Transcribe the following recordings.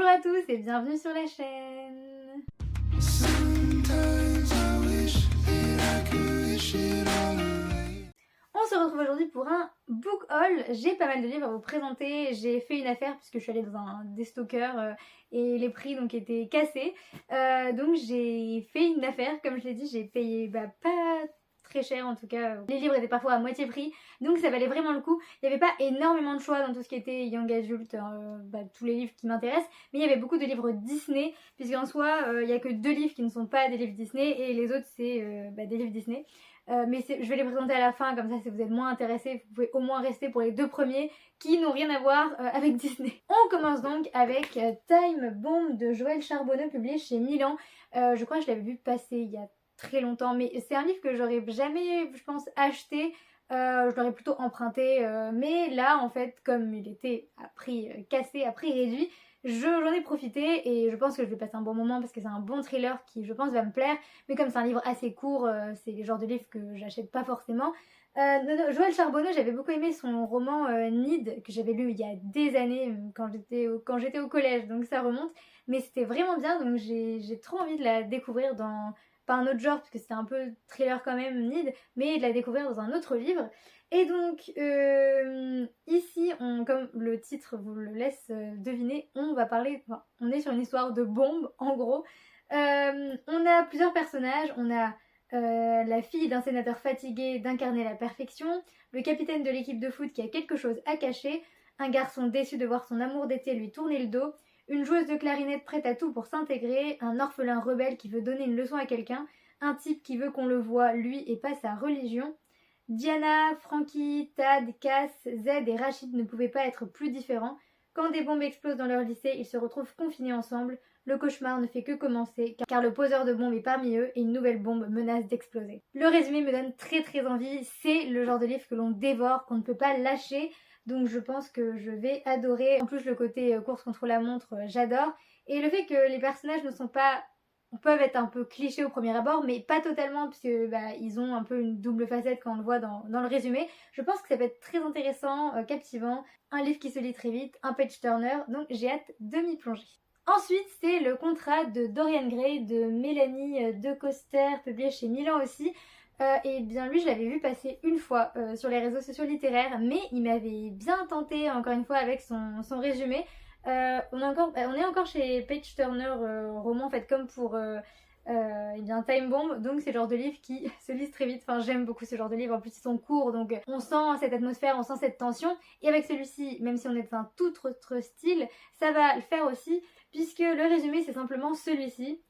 Bonjour à tous et bienvenue sur la chaîne. On se retrouve aujourd'hui pour un book haul. J'ai pas mal de livres à vous présenter. J'ai fait une affaire puisque je suis allée dans un déstocker et les prix donc étaient cassés. Donc j'ai fait une affaire, comme je l'ai dit, j'ai payé pas très cher en tout cas. Les livres étaient parfois à moitié prix, donc ça valait vraiment le coup. Il n'y avait pas énormément de choix dans tout ce qui était young adult, tous les livres qui m'intéressent, mais il y avait beaucoup de livres Disney, puisqu'en soi il n'y a que 2 livres qui ne sont pas des livres Disney et les autres c'est des livres Disney. Mais je vais les présenter à la fin, comme ça si vous êtes moins intéressés, vous pouvez au moins rester pour les 2 premiers qui n'ont rien à voir avec Disney. On commence donc avec Time Bomb de Joël Charbonneau, publié chez Milan. Je crois que je l'avais vu passer il y a très longtemps, mais c'est un livre que j'aurais jamais, je pense, acheté. Je l'aurais plutôt emprunté, mais là en fait comme il était à prix cassé, à prix réduit, j'en ai profité et je pense que je vais passer un bon moment parce que c'est un bon thriller qui je pense va me plaire, mais comme c'est un livre assez court, c'est le genre de livre que j'achète pas forcément. Joël Charbonneau, j'avais beaucoup aimé son roman Need, que j'avais lu il y a des années quand j'étais au collège, donc ça remonte, mais c'était vraiment bien, donc j'ai trop envie de la découvrir dans pas un autre genre parce que c'était un peu thriller quand même Need, mais de la découvrir dans un autre livre. Et donc ici, comme le titre vous le laisse deviner, on va parler, on est sur une histoire de bombe en gros. On a plusieurs personnages, on a la fille d'un sénateur fatigué d'incarner la perfection, le capitaine de l'équipe de foot qui a quelque chose à cacher, un garçon déçu de voir son amour d'été lui tourner le dos, une joueuse de clarinette prête à tout pour s'intégrer, un orphelin rebelle qui veut donner une leçon à quelqu'un, un type qui veut qu'on le voie lui et pas sa religion. Diana, Frankie, Tad, Cass, Zed et Rachid ne pouvaient pas être plus différents. Quand des bombes explosent dans leur lycée, ils se retrouvent confinés ensemble. Le cauchemar ne fait que commencer, car le poseur de bombes est parmi eux et une nouvelle bombe menace d'exploser. Le résumé me donne très envie, c'est le genre de livre que l'on dévore, qu'on ne peut pas lâcher, donc je pense que je vais adorer. En plus le côté course contre la montre, j'adore. Et le fait que les personnages ne sont pas... peuvent être un peu clichés au premier abord, mais pas totalement, puisque ils ont un peu une double facette quand on le voit dans le résumé. Je pense que ça peut être très intéressant, captivant, un livre qui se lit très vite, un page turner, donc j'ai hâte de m'y plonger. Ensuite, c'est Le contrat de Dorian Gray de Mélanie De Coster, publié chez Milan aussi. Et bien lui, je l'avais vu passer une fois sur les réseaux sociaux littéraires, mais il m'avait bien tenté, encore une fois, avec son résumé. On est encore chez Page Turner roman, en fait, comme pour Time Bomb, donc c'est le genre de livre qui se lise très vite. Enfin, j'aime beaucoup ce genre de livre, en plus ils sont courts, donc on sent cette atmosphère, on sent cette tension. Et avec celui-ci, même si on est dans un tout autre style, ça va le faire aussi, puisque le résumé c'est simplement celui-ci.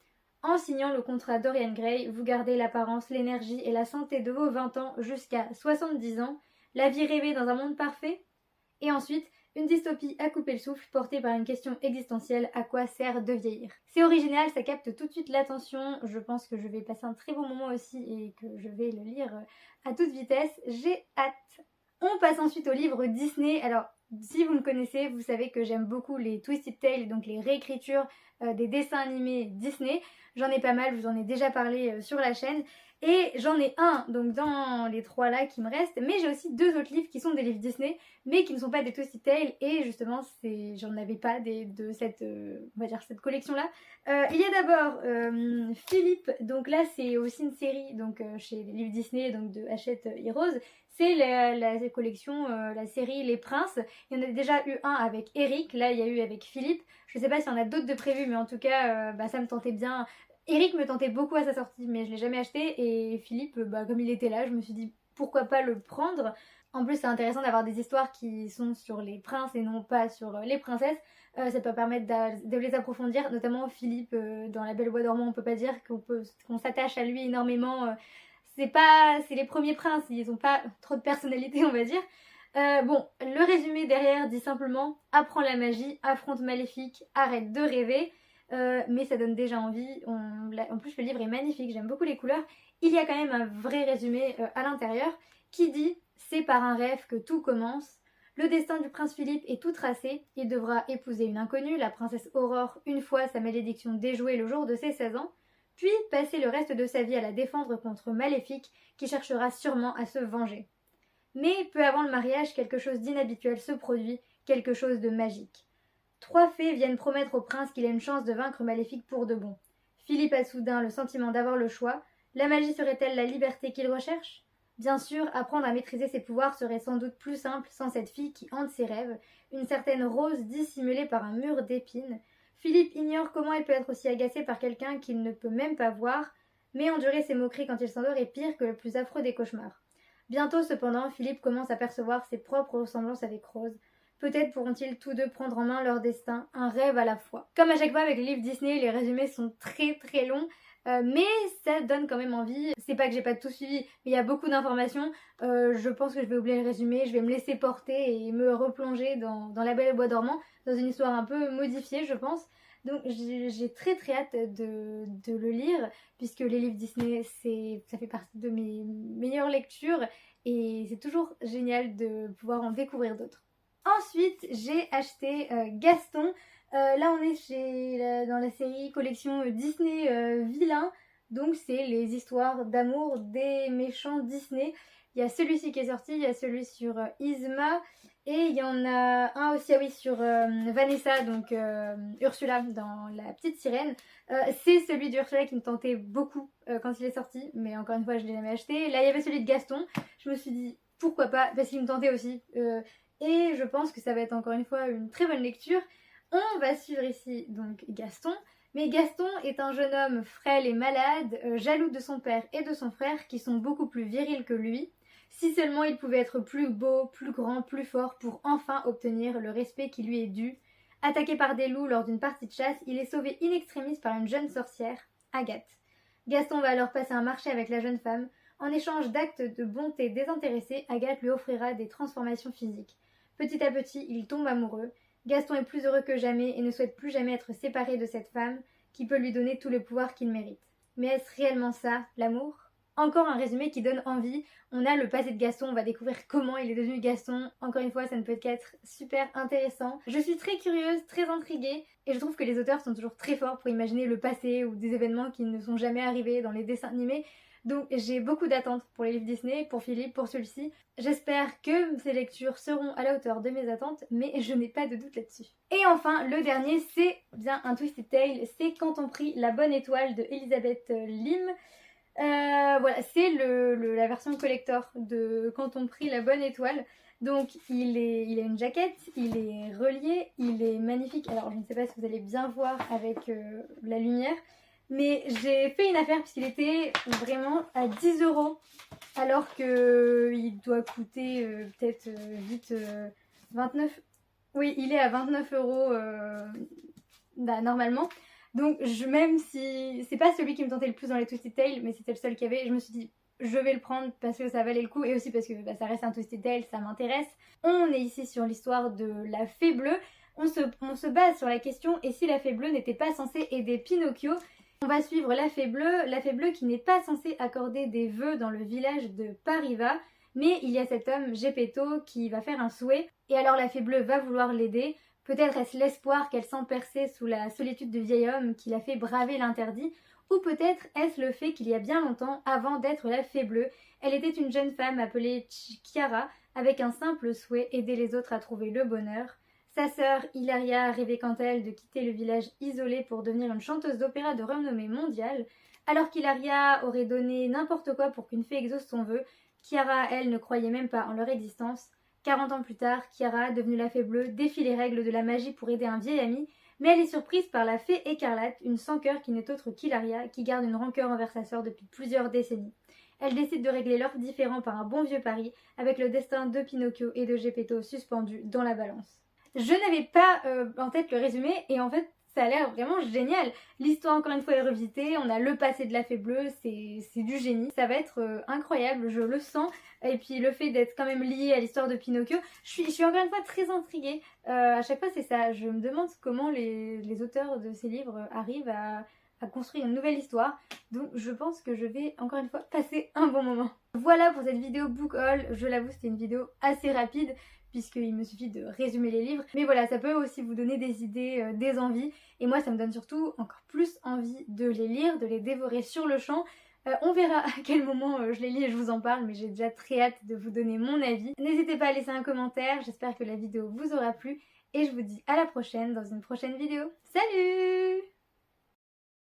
En signant le contrat Dorian Gray, vous gardez l'apparence, l'énergie et la santé de vos 20 ans jusqu'à 70 ans, la vie rêvée dans un monde parfait. Et ensuite, une dystopie à couper le souffle portée par une question existentielle, à quoi sert de vieillir? C'est original, ça capte tout de suite l'attention, je pense que je vais passer un très bon moment aussi et que je vais le lire à toute vitesse, j'ai hâte. On passe ensuite au livre Disney. Alors, si vous me connaissez, vous savez que j'aime beaucoup les Twisted Tales, donc les réécritures des dessins animés Disney. J'en ai pas mal, je vous en ai déjà parlé sur la chaîne. Et j'en ai un, donc dans les 3 là qui me restent, mais j'ai aussi 2 autres livres qui sont des livres Disney, mais qui ne sont pas des Twisted Tales, et justement, j'en avais pas de cette, on va dire, cette collection-là. Il y a d'abord Philippe, donc là c'est aussi une série, donc chez les livres Disney, donc de Hachette Heroes, c'est la collection, la série Les Princes. Il y en a déjà eu un avec Eric, là il y a eu avec Philippe. Je sais pas s'il y en a d'autres de prévus, mais en tout cas, ça me tentait bien. Eric me tentait beaucoup à sa sortie, mais je l'ai jamais acheté. Et Philippe, comme il était là, je me suis dit pourquoi pas le prendre. En plus, c'est intéressant d'avoir des histoires qui sont sur les princes et non pas sur les princesses. Ça peut permettre de les approfondir, notamment Philippe dans La Belle au Bois dormant. On peut pas dire qu'on s'attache à lui énormément. C'est les premiers princes, ils n'ont pas trop de personnalité, on va dire. Le résumé derrière dit simplement apprends la magie, affronte Maléfique, arrête de rêver. Mais ça donne déjà envie. En plus, le livre est magnifique, j'aime beaucoup les couleurs. Il y a quand même un vrai résumé à l'intérieur qui dit c'est par un rêve que tout commence. Le destin du prince Philippe est tout tracé. Il devra épouser une inconnue, la princesse Aurore, une fois sa malédiction déjouée le jour de ses 16 ans, puis passer le reste de sa vie à la défendre contre Maléfique, qui cherchera sûrement à se venger. Mais peu avant le mariage, quelque chose d'inhabituel se produit, quelque chose de magique. 3 fées viennent promettre au prince qu'il a une chance de vaincre Maléfique pour de bon. Philippe a soudain le sentiment d'avoir le choix. La magie serait-elle la liberté qu'il recherche? Bien sûr, apprendre à maîtriser ses pouvoirs serait sans doute plus simple sans cette fille qui hante ses rêves, une certaine Rose dissimulée par un mur d'épines. Philippe ignore comment elle peut être aussi agacée par quelqu'un qu'il ne peut même pas voir, mais endurer ses moqueries quand il s'endort est pire que le plus affreux des cauchemars. Bientôt cependant, Philippe commence à percevoir ses propres ressemblances avec Rose. Peut-être pourront-ils tous deux prendre en main leur destin, un rêve à la fois. Comme à chaque fois avec les livres Disney, les résumés sont très très longs, mais ça donne quand même envie. C'est pas que j'ai pas tout suivi, mais il y a beaucoup d'informations. Je pense que je vais oublier le résumé, je vais me laisser porter et me replonger dans La Belle et le Bois dormant, dans une histoire un peu modifiée, je pense. Donc j'ai très très hâte de le lire, puisque les livres Disney, ça fait partie de mes meilleures lectures, et c'est toujours génial de pouvoir en découvrir d'autres. Ensuite, j'ai acheté Gaston. Là, on est dans la série collection Disney Vilain. Donc, c'est les histoires d'amour des méchants Disney. Il y a celui-ci qui est sorti, il y a celui sur Yzma. Et il y en a un aussi, ah oui, sur Vanessa, donc Ursula dans La Petite Sirène. C'est celui d'Ursula qui me tentait beaucoup quand il est sorti. Mais encore une fois, je ne l'ai jamais acheté. Là, il y avait celui de Gaston. Je me suis dit, pourquoi pas, parce qu'il me tentait aussi. Et je pense que ça va être encore une fois une très bonne lecture. On va suivre ici donc Gaston. Mais Gaston est un jeune homme frêle et malade, jaloux de son père et de son frère qui sont beaucoup plus virils que lui. Si seulement il pouvait être plus beau, plus grand, plus fort pour enfin obtenir le respect qui lui est dû. Attaqué par des loups lors d'une partie de chasse, il est sauvé in extremis par une jeune sorcière, Agathe. Gaston va alors passer un marché avec la jeune femme. En échange d'actes de bonté désintéressés, Agathe lui offrira des transformations physiques. Petit à petit, il tombe amoureux. Gaston est plus heureux que jamais et ne souhaite plus jamais être séparé de cette femme qui peut lui donner tout le pouvoir qu'il mérite. Mais est-ce réellement ça, l'amour? Encore un résumé qui donne envie. On a le passé de Gaston, on va découvrir comment il est devenu Gaston. Encore une fois, ça ne peut qu'être super intéressant. Je suis très curieuse, très intriguée, et je trouve que les auteurs sont toujours très forts pour imaginer le passé ou des événements qui ne sont jamais arrivés dans les dessins animés. Donc j'ai beaucoup d'attentes pour les livres Disney, pour Philippe, pour celui-ci. J'espère que ces lectures seront à la hauteur de mes attentes, mais je n'ai pas de doute là-dessus. Et enfin, le dernier, c'est bien un Twisted Tale, c'est Quand on prit la bonne étoile de Elisabeth Lim. Voilà, c'est la version collector de Quand on prit la bonne étoile. Donc il a une jaquette, il est relié, il est magnifique. Alors je ne sais pas si vous allez bien voir avec la lumière, mais j'ai fait une affaire puisqu'il était vraiment à 10 € alors qu'il doit coûter peut-être vite 29. Oui, il est à 29 € normalement. Donc même si c'est pas celui qui me tentait le plus dans les Twisted Tales, mais c'était le seul qu'il y avait, je me suis dit je vais le prendre parce que ça valait le coup et aussi parce que ça reste un Twisted Tale, ça m'intéresse. On est ici sur l'histoire de la Fée Bleue. On se base sur la question et si la Fée Bleue n'était pas censée aider Pinocchio. On va suivre la Fée Bleue qui n'est pas censée accorder des vœux dans le village de Pariva, mais il y a cet homme Geppetto qui va faire un souhait et alors la Fée Bleue va vouloir l'aider. Peut-être est-ce l'espoir qu'elle sent percer sous la solitude du vieil homme qui l'a fait braver l'interdit, ou peut-être est-ce le fait qu'il y a bien longtemps, avant d'être la Fée Bleue, elle était une jeune femme appelée Chiara, avec un simple souhait, aider les autres à trouver le bonheur. Sa sœur Hilaria rêvait quant à elle de quitter le village isolé pour devenir une chanteuse d'opéra de renommée mondiale. Alors qu'Hilaria aurait donné n'importe quoi pour qu'une fée exauce son vœu, Chiara, elle, ne croyait même pas en leur existence. 40 ans plus tard, Chiara, devenue la Fée Bleue, défie les règles de la magie pour aider un vieil ami, mais elle est surprise par la Fée Écarlate, une sans-cœur qui n'est autre qu'Hilaria, qui garde une rancœur envers sa sœur depuis plusieurs décennies. Elle décide de régler leurs différends par un bon vieux pari, avec le destin de Pinocchio et de Geppetto suspendus dans la balance. Je n'avais pas en tête le résumé, et en fait, ça a l'air vraiment génial. L'histoire, encore une fois, est revisitée. On a le passé de la Fée Bleue, c'est du génie. Ça va être incroyable, je le sens. Et puis le fait d'être quand même lié à l'histoire de Pinocchio, je suis encore une fois très intriguée. À chaque fois, c'est ça. Je me demande comment les auteurs de ces livres arrivent à construire une nouvelle histoire. Donc je pense que je vais encore une fois passer un bon moment. Voilà pour cette vidéo book haul. Je l'avoue, c'était une vidéo assez rapide, puisqu'il me suffit de résumer les livres. Mais voilà, ça peut aussi vous donner des idées, des envies. Et moi, ça me donne surtout encore plus envie de les lire, de les dévorer sur le champ. On verra à quel moment je les lis et je vous en parle, mais j'ai déjà très hâte de vous donner mon avis. N'hésitez pas à laisser un commentaire, j'espère que la vidéo vous aura plu. Et je vous dis à la prochaine dans une prochaine vidéo. Salut!